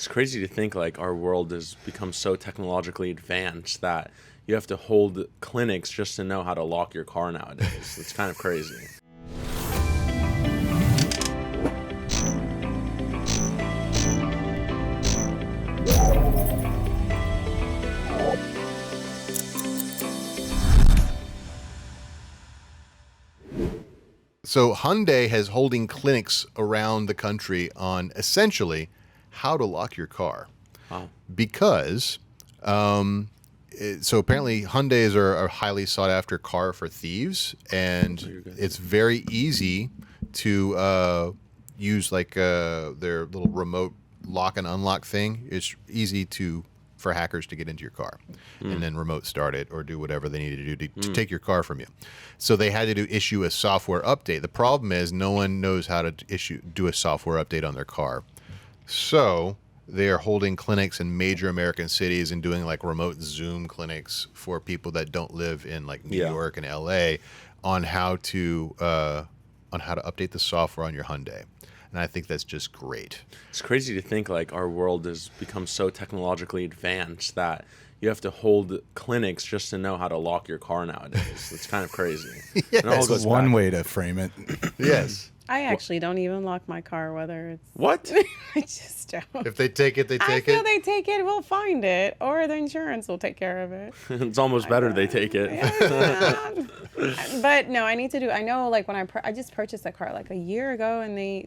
It's crazy to think like our world has become so technologically advanced that you have to hold clinics just to know how to lock your car nowadays. It's kind of crazy. So Hyundai has holding clinics around the country on essentially how to lock your car. Wow. Because, so apparently Hyundais are a highly sought after car for thieves, and it's very easy to use like their little remote lock and unlock thing. It's easy for hackers to get into your car and then remote start it or do whatever they need to do to take your car from you. So they had to issue a software update. The problem is no one knows how to do a software update on their car. So they are holding clinics in major American cities and doing like remote Zoom clinics for people that don't live in like New York and LA on how to update the software on your Hyundai. And I think that's just great. It's crazy to think like our world has become so technologically advanced that you have to hold clinics just to know how to lock your car nowadays. It's kind of crazy. Yes. And it all goes One back. way to frame it. Yes. I actually don't even lock my car, whether it's... What? I just don't. If they take it, they I take feel it. they take it, we'll find it, or the insurance will take care of it. It's almost better they take it. But no, I need to do. I know, like when I just purchased a car like a year ago, and they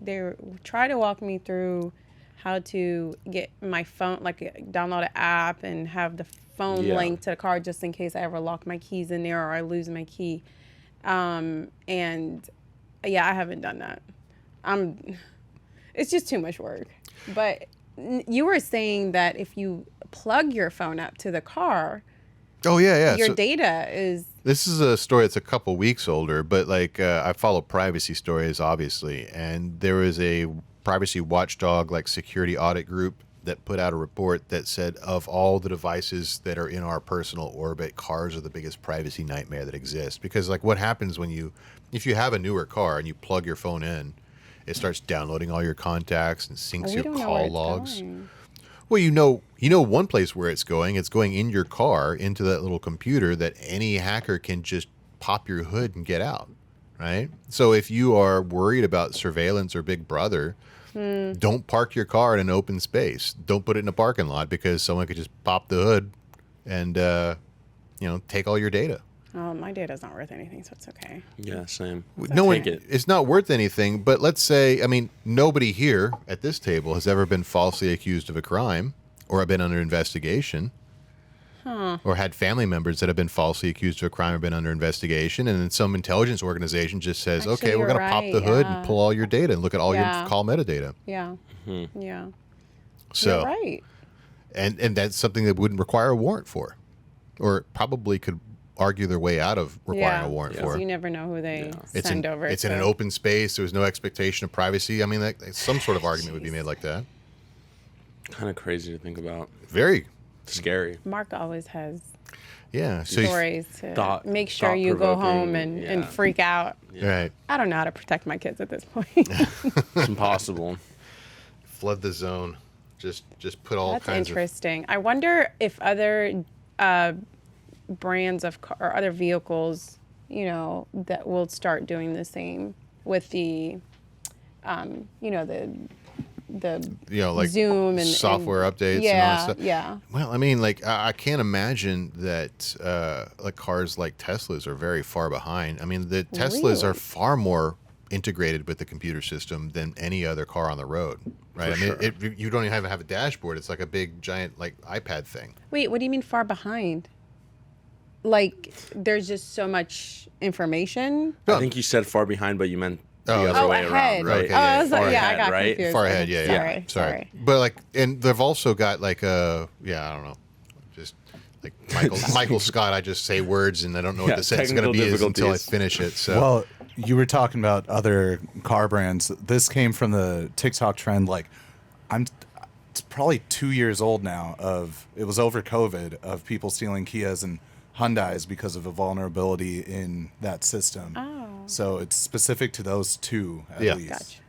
try to walk me through how to get my phone, like download an app and have the phone linked to the car just in case I ever lock my keys in there or I lose my key. And yeah, I haven't done that. It's just too much work. But you were saying that if you plug your phone up to the car, Oh yeah. your data is... This is a story that's a couple weeks older, but like I follow privacy stories, obviously, and there was a privacy watchdog, like security audit group that put out a report that said of all the devices that are in our personal orbit, cars are the biggest privacy nightmare that exists. Because like what happens if you have a newer car and you plug your phone in, it starts downloading all your contacts and syncs your call logs. Well, you know one place where it's going. It's going in your car into that little computer that any hacker can just pop your hood and get out, right? So if you are worried about surveillance or Big Brother, don't park your car in an open space. Don't put it in a parking lot because someone could just pop the hood and take all your data. Oh, my data's not worth anything, so it's okay. Yeah, same. It's not worth anything, but let's say, nobody here at this table has ever been falsely accused of a crime or been under investigation or had family members that have been falsely accused of a crime or been under investigation. And then some intelligence organization just says, Actually, okay, we're going to pop the hood and pull all your data and look at all your call metadata. Yeah. Yeah. So, you're right. And that's something that wouldn't require a warrant for, or probably could argue their way out of requiring a warrant for. You never know who they send over. It's in an open space. There's no expectation of privacy. Some sort of argument would be made like that. Kind of crazy to think about. Very scary. Mark always has stories to make sure you go home and freak out. Yeah. Right. I don't know how to protect my kids at this point. It's impossible. Flood the zone. Just put all kinds of... That's interesting. I wonder if other brands of car or other vehicles, that will start doing the same with the, like Zoom and software updates and all that stuff. Yeah. Well, I can't imagine that like cars like Teslas are very far behind. The Teslas are far more integrated with the computer system than any other car on the road, right? For sure. You don't even have a dashboard. It's like a big giant like iPad thing. Wait, what do you mean far behind? Like there's just so much information. I think you said far behind, but you meant the other way ahead. around, right? Okay, I was like, ahead, I got right? confused. Far ahead, yeah. Sorry. But and they've also got like I don't know, just like Michael Scott. I just say words and I don't know what the sentence is going to be until I finish it. So well, you were talking about other car brands. This came from the TikTok trend. Like, it's probably 2 years old now. It was over COVID of people stealing Kias and Hyundais because of a vulnerability in that system. Oh. So it's specific to those two at least. Gotcha.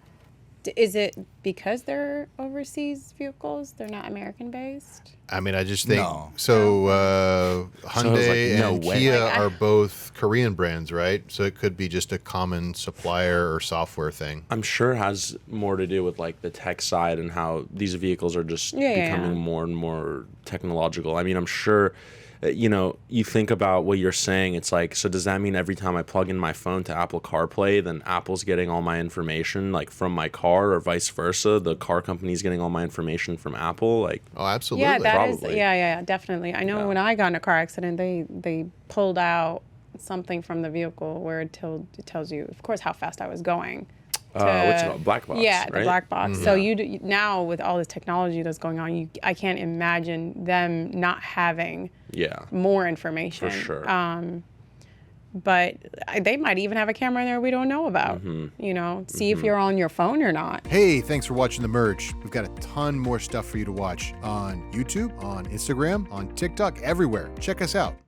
Is it because they're overseas vehicles? They're not American based? I mean, I just think No. Hyundai no and way. Kia Like, are both Korean brands, right? So it could be just a common supplier or software thing. I'm sure it has more to do with like the tech side and how these vehicles are just becoming more and more technological. I mean, I'm sure, you think about what you're saying. It's like, so does that mean every time I plug in my phone to Apple CarPlay, then Apple's getting all my information like from my car, or vice versa? The car company's getting all my information from Apple, like. Oh, absolutely. Yeah, that is. Probably. Yeah, definitely. I know when I got in a car accident, they pulled out something from the vehicle where it tells you, of course, how fast I was going. What's it called? Black box. Yeah, the right? black box. So now with all this technology that's going on, I can't imagine them not having more information. For sure. But they might even have a camera in there we don't know about. See if you're on your phone or not. Hey, thanks for watching The Merge. We've got a ton more stuff for you to watch on YouTube, on Instagram, on TikTok, everywhere. Check us out.